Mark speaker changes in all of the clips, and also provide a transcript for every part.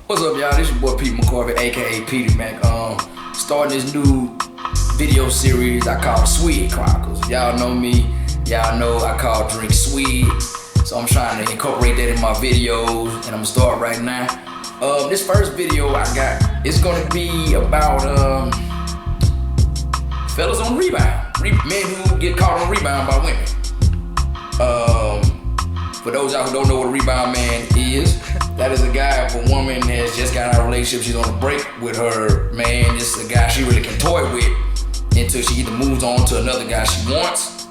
Speaker 1: What's up, y'all? This your boy Pete McCorvey, aka Petey Mac. Starting this new video series I call SWIGG Chronicles. If y'all know me, y'all know I call drink swig. So I'm trying to incorporate that in my videos, and I'm gonna start right now. This first video I got, it's gonna be about fellas on rebound. Men who get caught on rebound by women. For those out who don't know what a rebound man is, that is a guy if a woman has just got out of a relationship, she's on a break with her man. This is a guy she really can toy with until she either moves on to another guy she wants,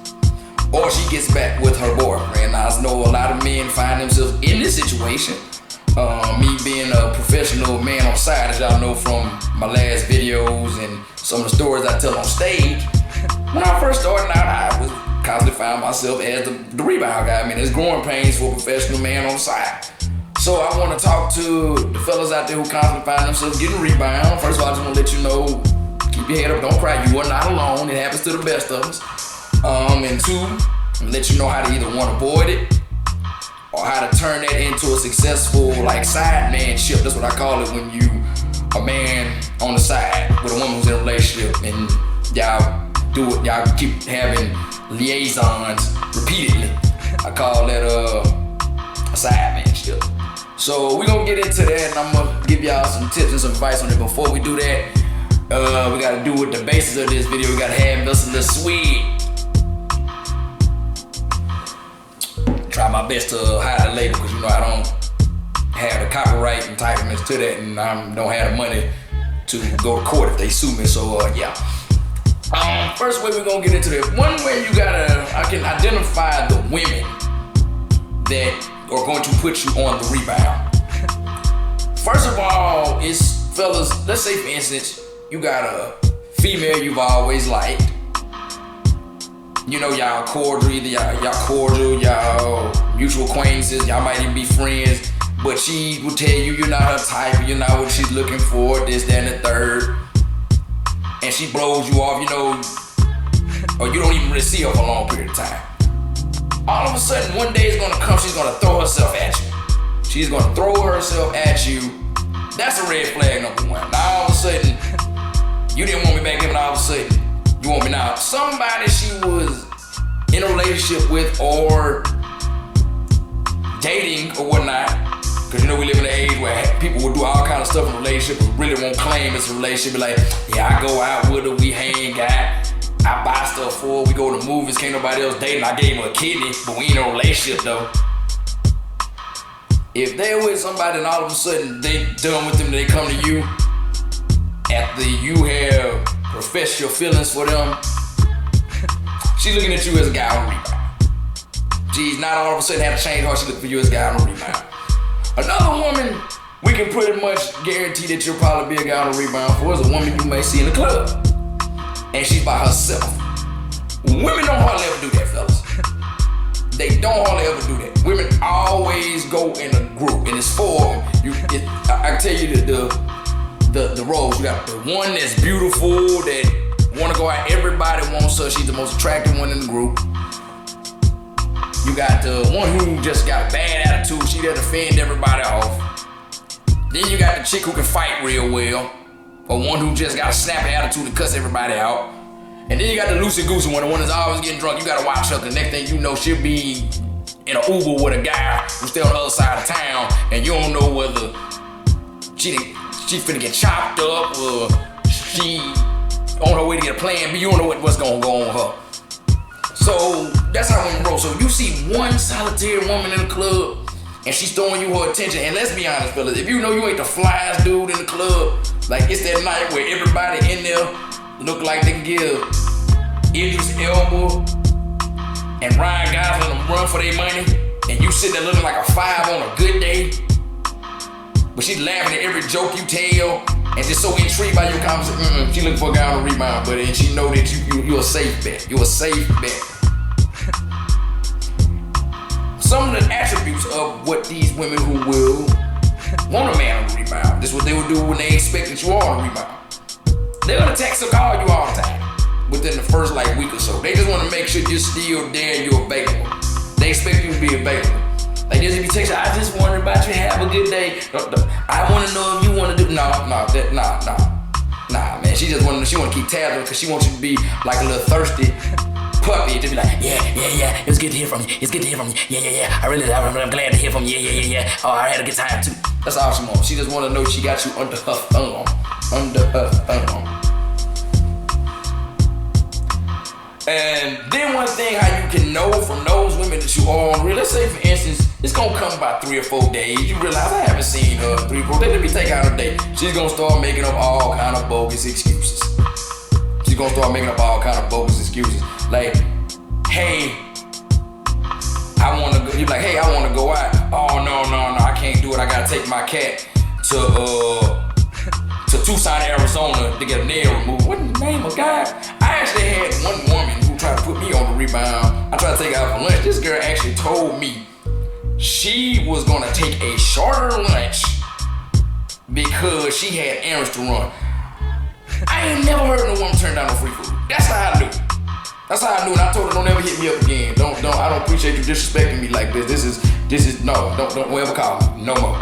Speaker 1: or she gets back with her boyfriend. Now, I know a lot of men find themselves in this situation. Me being a professional man on side, as y'all know from my last videos and some of the stories I tell on stage, when I first started out, I was constantly found myself as the rebound guy. I mean, there's growing pains for a professional man on the side. So I want to talk to the fellas out there who constantly find themselves getting rebound. First of all, I just want to let you know, keep your head up, don't cry. You are not alone. It happens to the best of us. And two, I'm let you know how to either want to avoid it or how to turn that into a successful side manship. That's what I call it when you a man on the side with a woman who's in a relationship and y'all do it. Y'all keep having liaisons repeatedly. I call that a side manship. So we're gonna get into that, and I'm gonna give y'all some tips and some advice on it. Before we do that, we gotta do with the basis of this video. We gotta have us a little swig. Try my best to hide the label, because you know I don't have the copyright entitlements to that, and I don't have the money to go to court if they sue me. So yeah. First way we're gonna get into this. One way I can identify the women that are going to put you on the rebound. First of all, it's fellas, let's say for instance, you got a female you've always liked. You know, y'all cordial, either y'all cordial, y'all mutual acquaintances, y'all might even be friends, but she will tell you you're not her type, you're not what she's looking for, this, that, and the third. And she blows you off, you know, or you don't even really see her for a long period of time. All of a sudden, one day is gonna come, she's gonna throw herself at you. She's gonna throw herself at you. That's a red flag number one. Now all of a sudden, you didn't want me back then, but all of a sudden, you want me now. Somebody she was in a relationship with or dating or whatnot, because you know we live in an age where people will do all kind of stuff in a relationship but really won't claim it's a relationship. Be like, yeah, I go out with her, we hang out, I buy stuff for her, we go to movies, can't nobody else dating. I gave her a kidney, but we ain't in a relationship though. If they're with somebody and all of a sudden they done with them, they come to you after you have professed your feelings for them, she's looking at you as a guy on the rebound. She's not all of a sudden had to change her, she looking for you as a guy on the rebound. Another woman we can pretty much guarantee that you'll probably be a guy on the rebound for is a woman you may see in the club. And she's by herself. Women don't hardly ever do that, fellas. They don't hardly ever do that. Women always go in a group, and it's four of them. I can tell you the roles. You got the one that's beautiful, that wanna go out, everybody wants her, she's the most attractive one in the group. You got the one who just got a bad attitude, she there to fend everybody off. Then you got the chick who can fight real well, or one who just got a snappy attitude to cuss everybody out. And then you got the loosey-goosey one, the one that's always getting drunk. You gotta watch her, 'cause next thing you know, she'll be in an Uber with a guy who's still on the other side of town, and you don't know whether she finna get chopped up or she on her way to get a plan B. You don't know what's gonna go on her. So that's how women roll. So you see one solitary woman in the club and she's throwing you her attention. And let's be honest, fellas, if you know you ain't the flyest dude in the club, like it's that night where everybody in there look like they can give Idris Elba and Ryan Gosling them run for their money, and you sit there looking like a 5 on a good day, but she's laughing at every joke you tell and just so intrigued by your conversation. She looking for a guy on the rebound, but and she know that you're a safe bet. You're a safe bet. Some of the attributes of what these women who will want a man on the rebound, this is what they will do when they expect that you are on the rebound. They're gonna text or call you all the time within the first week or so. They just wanna make sure you're still there and you're available. They expect you to be available. Like this, if you text her, I just wondering about you. Have a good day. I want to know if you want to do. Nah, man. She just want to. She want to keep tabs on because she wants you to be like a little thirsty puppy to be like, yeah. It's good to hear from you. Yeah. I'm glad to hear from you. Yeah. Oh, I had a good time too. That's all she wants. She just want to know she got you under her thumb. And then one thing how you can know from those women that you are on real, let's say for instance, it's gonna come about 3 or 4 days. You realize I haven't seen her 3 or 4 days. Let me take out a date. She's gonna start making up all kind of bogus excuses. Like, hey, I wanna go. You're like, hey, I wanna go out. Oh no, I can't do it. I gotta take my cat to Tucson, Arizona to get a nail removed. What in the name of God? I actually had one woman who tried to put me on the rebound. I tried to take her out for lunch. This girl actually told me she was gonna take a shorter lunch because she had errands to run. I ain't never heard no woman turn down no free food. That's how I knew. And I told her, don't ever hit me up again. I don't appreciate you disrespecting me like this. This is no, don't ever call me no more.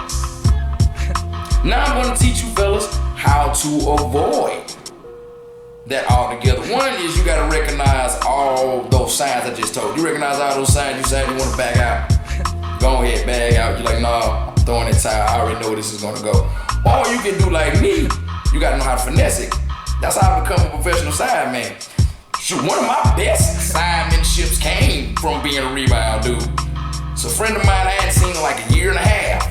Speaker 1: Now I'm gonna teach you fellas how to avoid that altogether. One is you gotta recognize all those signs I just told you. You recognize all those signs you said you wanna back out. Go ahead, back out. You're like, nah, I'm throwing it towel. I already know where this is gonna go. Or you can do like me. You gotta know how to finesse it. That's how I become a professional side man. Shoot, one of my best sidemanships came from being a rebound dude. It's a friend of mine I hadn't seen in like a year and a half.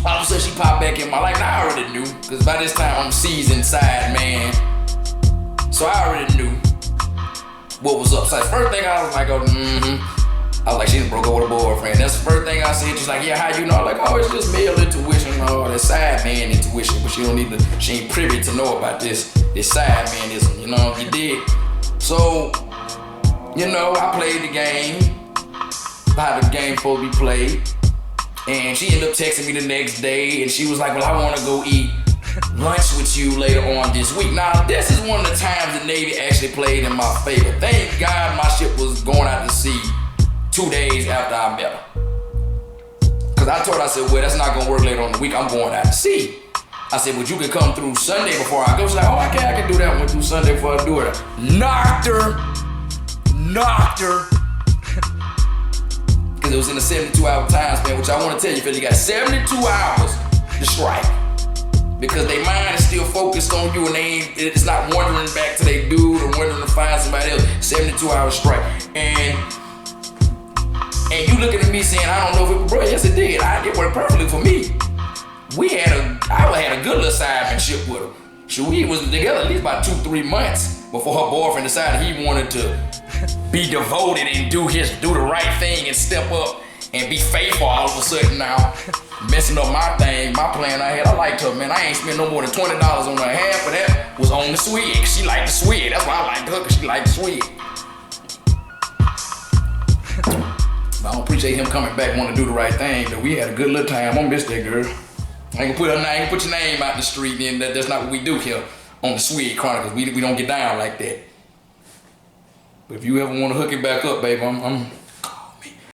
Speaker 1: All of a sudden she popped back in my life. Now I already knew, because by this time I'm seasoned side man. So I already knew what was up. So the first thing I was like, I was like, she done broke up with a boyfriend. That's the first thing I said. She's like, yeah, how you know? I'm like, oh, it's just male intuition. Oh, that's side man intuition. But she ain't privy to know about this side manism. You know, you did. So, I played the game. How the game supposed to be played. And she ended up texting me the next day, and she was like, well, I want to go eat lunch with you later on this week. Now, this is one of the times the Navy actually played in my favor. Thank God my ship was going out to sea 2 days after I met her. Because I told her, I said, well, that's not going to work later on the week. I'm going out to sea. I said, well, you can come through Sunday before I go. She's like, oh, I can do that. Went through Sunday before I do it. Knocked her. Because it was in a 72-hour time span, which I want to tell you, Phil, you got 72 hours to strike. Because their mind is still focused on you, and it's not wandering back to their dude or wandering to find somebody else. 72 hours strike. And you looking at me saying, I don't know if it, bro, yes it did. It worked perfectly for me. I had a good little sidemanship with her. Shoot, we was together at least about 2-3 months before her boyfriend decided he wanted to be devoted and do the right thing and step up and be faithful all of a sudden now. Messing up my plan I had. I liked her, man. I ain't spent no more than $20 on her. Half of that was on the SWIGG. She liked the SWIGG. That's why I liked her, because she liked the SWIGG. But I don't appreciate him coming back wanting to do the right thing, but we had a good little time. I'm gonna miss that girl. I ain't gonna put your name out in the street, and that's not what we do here on the SWIGG Chronicles. We don't get down like that. But if you ever want to hook it back up, babe, I'm